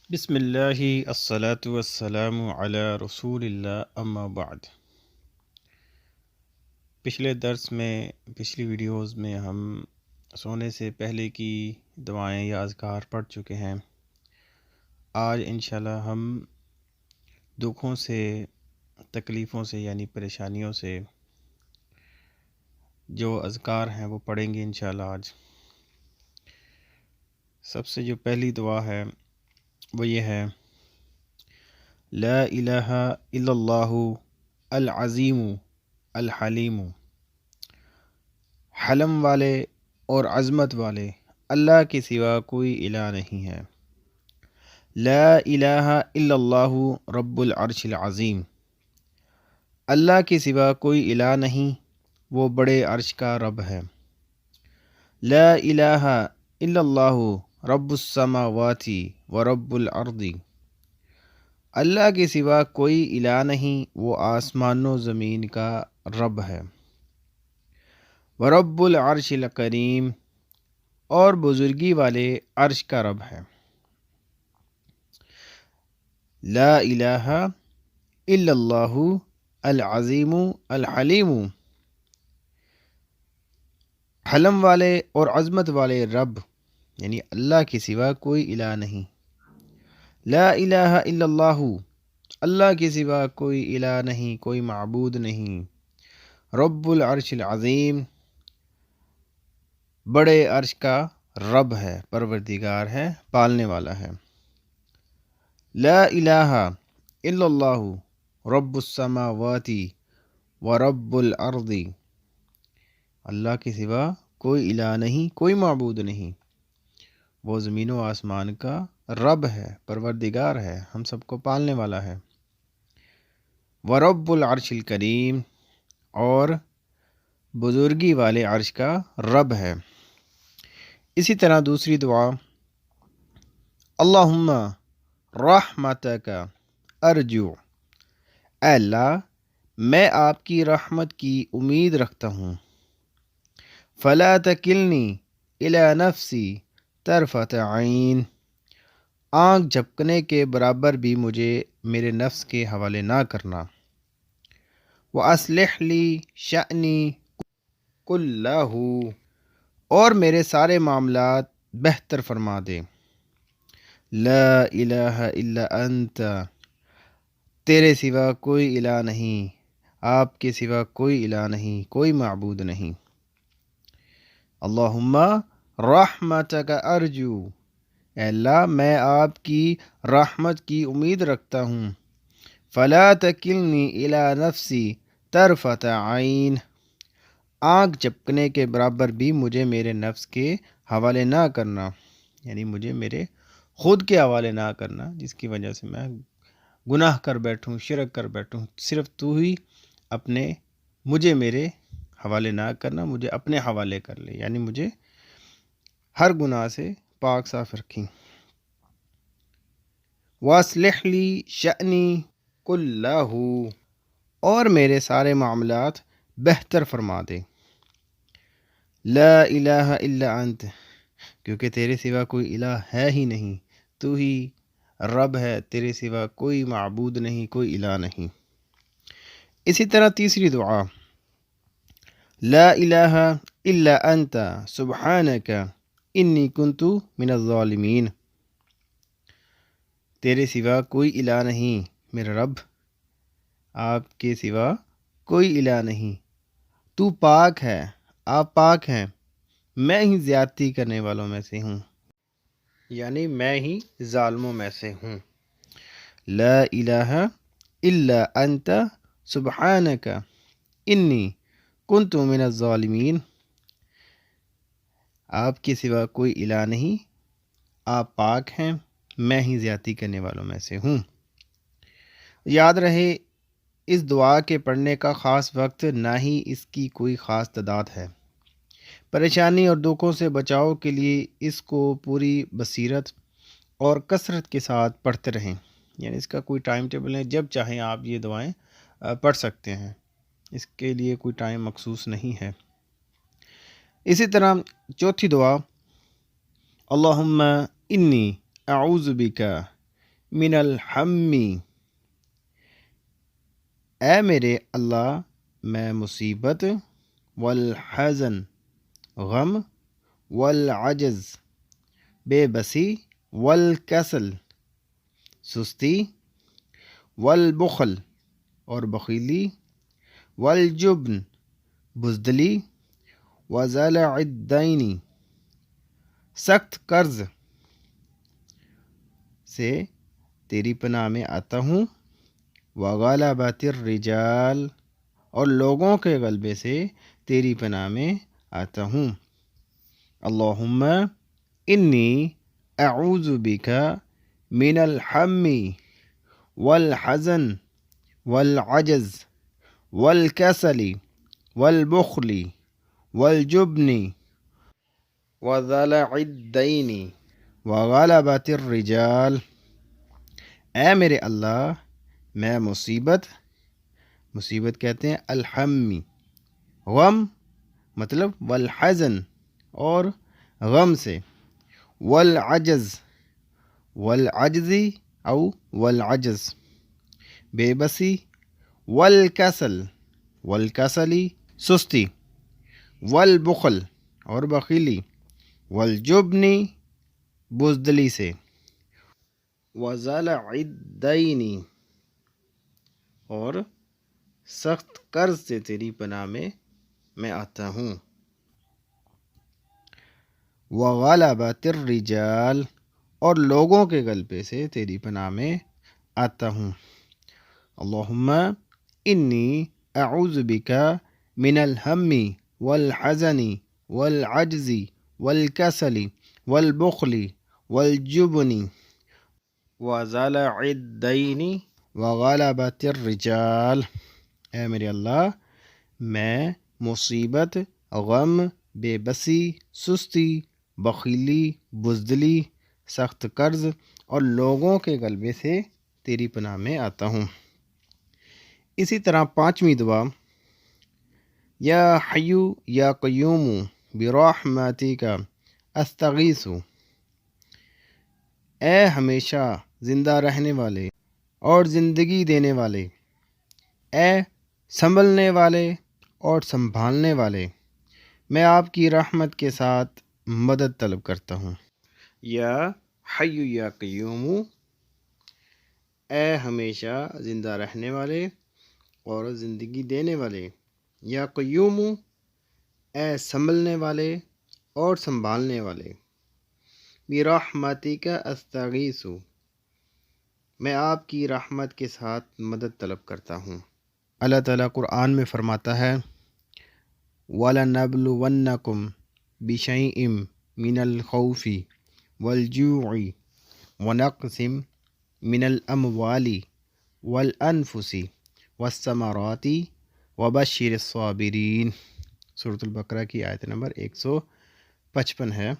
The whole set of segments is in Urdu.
بسم اللہ الصلاۃ والسلام علی رسول اللہ اما بعد۔ پچھلے درس میں پچھلی ویڈیوز میں ہم سونے سے پہلے کی دعائیں یا اذکار پڑھ چکے ہیں۔ آج انشاءاللہ ہم دکھوں سے، تکلیفوں سے یعنی پریشانیوں سے جو اذکار ہیں وہ پڑھیں گے انشاءاللہ آج۔ سب سے جو پہلی دعا ہے وہ یہ ہے: لا الہ الا اللہ العظیم الحلیم۔ حلم والے اور عظمت والے اللہ کے سوا کوئی الہ نہیں ہے۔ لا الہ الا اللہ رب العرش العظیم۔ اللہ کے سوا کوئی الہ نہیں، وہ بڑے عرش کا رب ہے۔ لا الہ الا اللہ رب السماوات و رب الارض۔ اللہ کے سوا کوئی الہ نہیں، وہ آسمان و زمین کا رب ہے۔ ورب العرش الکریم، اور بزرگی والے عرش کا رب ہے۔ لا الہ الا اللہ العظیم الحلیم۔ حلم والے اور عظمت والے رب یعنی اللہ کے سوا کوئی الہ نہیں۔ لا الہ الا اللہ، اللہ کے سوا کوئی الہ نہیں، کوئی معبود نہیں۔ رب العرش العظیم، بڑے عرش کا رب ہے، پروردگار ہے، پالنے والا ہے۔ لا الہ الا اللہ رب السماوات و رب الارض۔ اللہ کے سوا کوئی الہ نہیں، کوئی معبود نہیں، وہ زمین و آسمان کا رب ہے، پروردگار ہے، ہم سب کو پالنے والا ہے۔ ورب العرش الکریم، اور بزرگی والے عرش کا رب ہے۔ اسی طرح دوسری دعا: اللہم رحمتک ارجو۔ اے اللہ، میں آپ کی رحمت کی امید رکھتا ہوں۔ فلا تکلنی الی نفسی طرفۃ عین۔ آنکھ جھپکنے کے برابر بھی مجھے میرے نفس کے حوالے نہ کرنا۔ وَأَصْلِحْ لِي شَأْنِي كُلَّهُ، اور میرے سارے معاملات بہتر فرما دے۔ لا الہ الا انت، تیرے سوا کوئی الہ نہیں، آپ کے سوا کوئی الہ نہیں، کوئی معبود نہیں۔ اللہم رحمتک ارجو، اے اللہ میں آپ کی رحمت کی امید رکھتا ہوں۔ فلا تکلنی الی نفسی طرفۃ عین، آنکھ جھپکنے کے برابر بھی مجھے میرے نفس کے حوالے نہ کرنا، یعنی مجھے میرے خود کے حوالے نہ کرنا جس کی وجہ سے میں گناہ کر بیٹھوں، شرک کر بیٹھوں۔ صرف تو ہی مجھے میرے حوالے نہ کرنا، مجھے اپنے حوالے کر لے، یعنی مجھے ہر گناہ سے پاک صاف رکھیں۔ وَأَصْلِحْ لِي شَأْنِي كُلَّهُ، اور میرے سارے معاملات بہتر فرما دے۔ لا الہ الا انت، کیونکہ تیرے سوا کوئی الہ ہے ہی نہیں، تو ہی رب ہے، تیرے سوا کوئی معبود نہیں، کوئی الہ نہیں۔ اسی طرح تیسری دعا: لا الہ الا انت سبحانک انی کنت من الظالمین۔ تیرے سوا کوئی الہ نہیں میرا رب، آپ کے سوا کوئی الہ نہیں، تو پاک ہے، آپ پاک ہیں، میں ہی زیادتی کرنے والوں میں سے ہوں، یعنی میں ہی ظالموں میں سے ہوں۔ لا الہ الا انت سبحانک انی کنت من الظالمین۔ آپ کے سوا کوئی الہ نہیں، آپ پاک ہیں، میں ہی زیادتی کرنے والوں میں سے ہوں۔ یاد رہے، اس دعا کے پڑھنے کا خاص وقت نہ ہی اس کی کوئی خاص تعداد ہے۔ پریشانی اور دکھوں سے بچاؤ کے لیے اس کو پوری بصیرت اور کثرت کے ساتھ پڑھتے رہیں، یعنی اس کا کوئی ٹائم ٹیبل ہے، جب چاہیں آپ یہ دعائیں پڑھ سکتے ہیں، اس کے لیے کوئی ٹائم مخصوص نہیں ہے۔ اسی طرح چوتھی دعا: اللہم انی اعوذ بک من الحم، اے میرے اللہ میں مصیبت، والحزن غم، والعجز بے بسی، والکسل سستی، والبخل اور بخیلی، والجبن بزدلی، وضلع الدین سخت قرض سے تیری پناہ میں آتا ہوں، وغلبۃ الرجال اور لوگوں کے غلبے سے تیری پناہ میں آتا ہوں۔ اللہم انی اعوذ بک من الحم والحزن والعجز والکسل والبخل والجبن وضلع الدین وغلبۃ الرجال، اے میرے اللہ میں مصیبت کہتے ہیں الحمی غم مطلب، والحزن اور غم سے، والعجزی او والعجز بے بسی، والکسلی سستی، والبخل اور بخیلی، والجبنی بزدلی سے، وضلع الدین اور سخت قرض سے تیری پناہ میں آتا ہوں، وغلبۃ الرجال اور لوگوں کے غلبے سے تیری پناہ میں آتا ہوں۔ اللہم انی اعوذ بک من الہم والحزن والعجز والکسل والبخل والجبن وضلع الدین وغلبۃ الرجال، اے میرے اللہ میں مصیبت، غم، بے بسی، سستی، بخیلی، بزدلی، سخت قرض اور لوگوں کے غلبے سے تیری پناہ میں آتا ہوں۔ اسی طرح 5ویں دعا، یا حیو یا قیوم برحمتک استغیث، اے ہمیشہ زندہ رہنے والے اور زندگی دینے والے، اے سنبھلنے والے اور سنبھالنے والے، میں آپ کی رحمت کے ساتھ مدد طلب کرتا ہوں۔ یا حیو یا قیوم، اے ہمیشہ زندہ رہنے والے اور زندگی دینے والے، یا قیوم اے سنبھلنے والے اور سنبھالنے والے، برحمتک استغیث میں آپ کی رحمت کے ساتھ مدد طلب کرتا ہوں۔ اللہ تعالیٰ قرآن میں فرماتا ہے وَلَنَبْلُوَنَّكُمْ بِشَيْءٍ مِّنَ الْخَوْفِ وَالْجُوعِ وَنَقْصٍ مِّنَ الْأَمْوَالِ وَالْأَنفُسِ وَالثَّمَرَاتِ وَبَشِّرِ الصَّابِرِينَ، سورۃ البقرہ کی آیت نمبر 155 ہے۔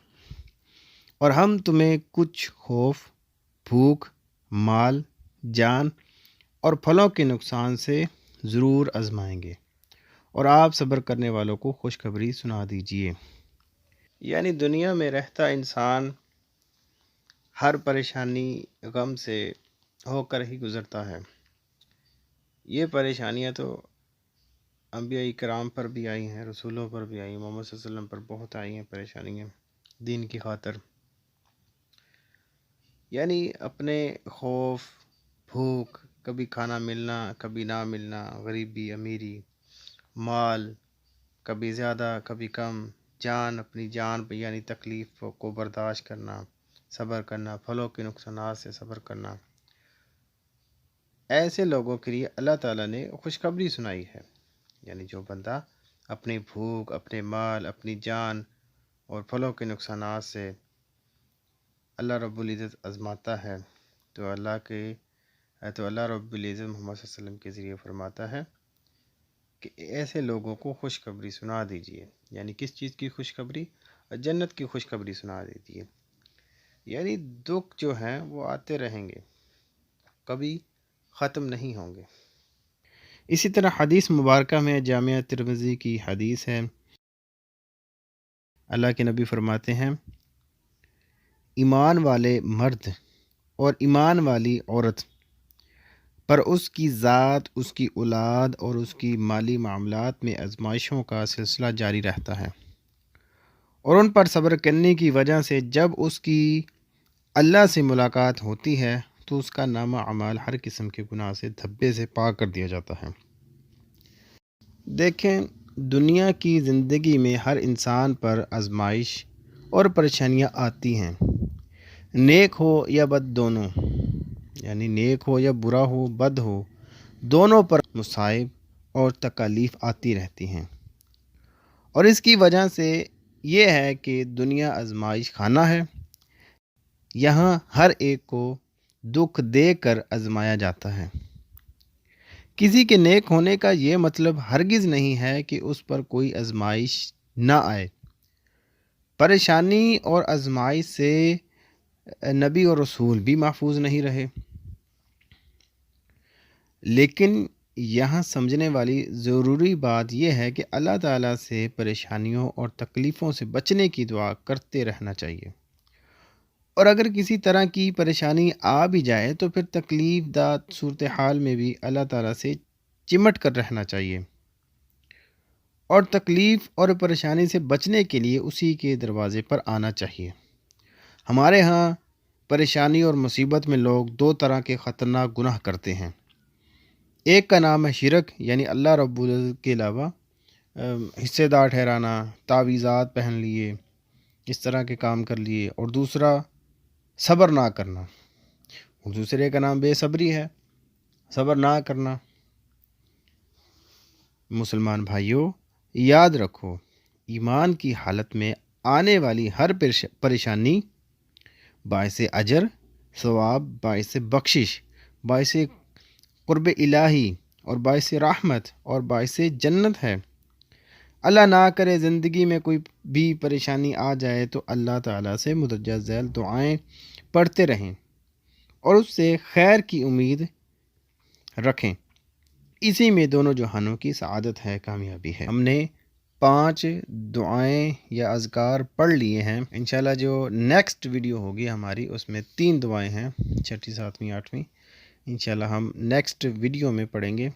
اور ہم تمہیں کچھ خوف، بھوک، مال، جان اور پھلوں کے نقصان سے ضرور آزمائیں گے، اور آپ صبر کرنے والوں کو خوشخبری سنا دیجیے۔ یعنی دنیا میں رہتا انسان ہر پریشانی، غم سے ہو کر ہی گزرتا ہے۔ یہ پریشانیاں تو انبیاء کرام پر بھی آئی ہیں، رسولوں پر بھی آئی ہیں، محمد صلی اللہ علیہ وسلم پر بہت آئی ہیں پریشانیاں دین کی خاطر۔ یعنی اپنے خوف، بھوک، کبھی کھانا ملنا، کبھی نہ ملنا، غریبی، امیری، مال کبھی زیادہ کبھی کم، اپنی جان پہ یعنی تکلیف کو برداشت کرنا، صبر کرنا، پھلوں کے نقصانات سے صبر کرنا، ایسے لوگوں کے لیے اللہ تعالیٰ نے خوشخبری سنائی ہے۔ یعنی جو بندہ اپنی بھوک، اپنے مال، اپنی جان اور پھلوں کے نقصانات سے اللہ رب العزت آزماتا ہے، تو اللہ رب العزت محمد صلی اللہ علیہ وسلم کے ذریعے فرماتا ہے کہ ایسے لوگوں کو خوشخبری سنا دیجیے۔ یعنی کس چیز کی خوشخبری؟ جنت کی خوشخبری سنا دیجیے۔ یعنی دکھ جو ہیں وہ آتے رہیں گے، کبھی ختم نہیں ہوں گے۔ اسی طرح حدیث مبارکہ میں جامعہ ترمذی کی حدیث ہے، اللہ کے نبی فرماتے ہیں ایمان والے مرد اور ایمان والی عورت پر اس کی ذات، اس کی اولاد اور اس کی مالی معاملات میں آزمائشوں کا سلسلہ جاری رہتا ہے، اور ان پر صبر کرنے کی وجہ سے جب اس کی اللہ سے ملاقات ہوتی ہے تو اس کا نامہ اعمال ہر قسم کے گناہ سے دھبے سے پاک کر دیا جاتا ہے۔ دیکھیں، دنیا کی زندگی میں ہر انسان پر آزمائش اور پریشانیاں آتی ہیں، نیک ہو یا بد دونوں، یعنی نیک ہو یا برا ہو، بد ہو، دونوں پر مصائب اور تکالیف آتی رہتی ہیں، اور اس کی وجہ سے یہ ہے کہ دنیا آزمائش خانہ ہے، یہاں ہر ایک کو دکھ دے کر آزمایا جاتا ہے۔ کسی کے نیک ہونے کا یہ مطلب ہرگز نہیں ہے کہ اس پر کوئی آزمائش نہ آئے۔ پریشانی اور آزمائش سے نبی اور رسول بھی محفوظ نہیں رہے، لیکن یہاں سمجھنے والی ضروری بات یہ ہے کہ اللہ تعالیٰ سے پریشانیوں اور تکلیفوں سے بچنے کی دعا کرتے رہنا چاہیے، اور اگر کسی طرح کی پریشانی آ بھی جائے تو پھر تکلیف دہ صورتحال میں بھی اللہ تعالیٰ سے چمٹ کر رہنا چاہیے، اور تکلیف اور پریشانی سے بچنے کے لیے اسی کے دروازے پر آنا چاہیے۔ ہمارے ہاں پریشانی اور مصیبت میں لوگ دو طرح کے خطرناک گناہ کرتے ہیں۔ ایک کا نام ہے شرک، یعنی اللہ رب العزت کے علاوہ حصے دار ٹھہرانا، تعویذات پہن لیے، اس طرح کے کام کر لیے، اور دوسرا صبر نہ کرنا، اور دوسرے کا نام بے صبری ہے، صبر نہ کرنا۔ مسلمان بھائیوں، یاد رکھو، ایمان کی حالت میں آنے والی ہر پریشانی باعث اجر، ثواب، باعث بخشش، باعث قرب الہی اور باعث رحمت اور باعث جنت ہے۔ اللہ نہ کرے زندگی میں کوئی بھی پریشانی آ جائے تو اللہ تعالیٰ سے مدرجہ ذیل دعائیں پڑھتے رہیں اور اس سے خیر کی امید رکھیں، اسی میں دونوں جہانوں کی سعادت ہے، کامیابی ہے۔ ہم نے 5 دعائیں یا اذکار پڑھ لیے ہیں۔ انشاءاللہ جو نیکسٹ ویڈیو ہوگی ہماری اس میں 3 دعائیں ہیں، 6، 7، 8۔ انشاءاللہ ہم نیکسٹ ویڈیو میں پڑھیں گے۔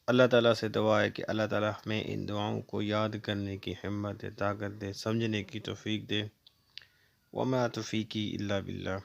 اللہ تعالیٰ سے دعا ہے کہ اللہ تعالیٰ ہمیں ان دعاؤں کو یاد کرنے کی ہمت دے، طاقت دے، سمجھنے کی توفیق دے۔ وما توفیقی الا باللہ۔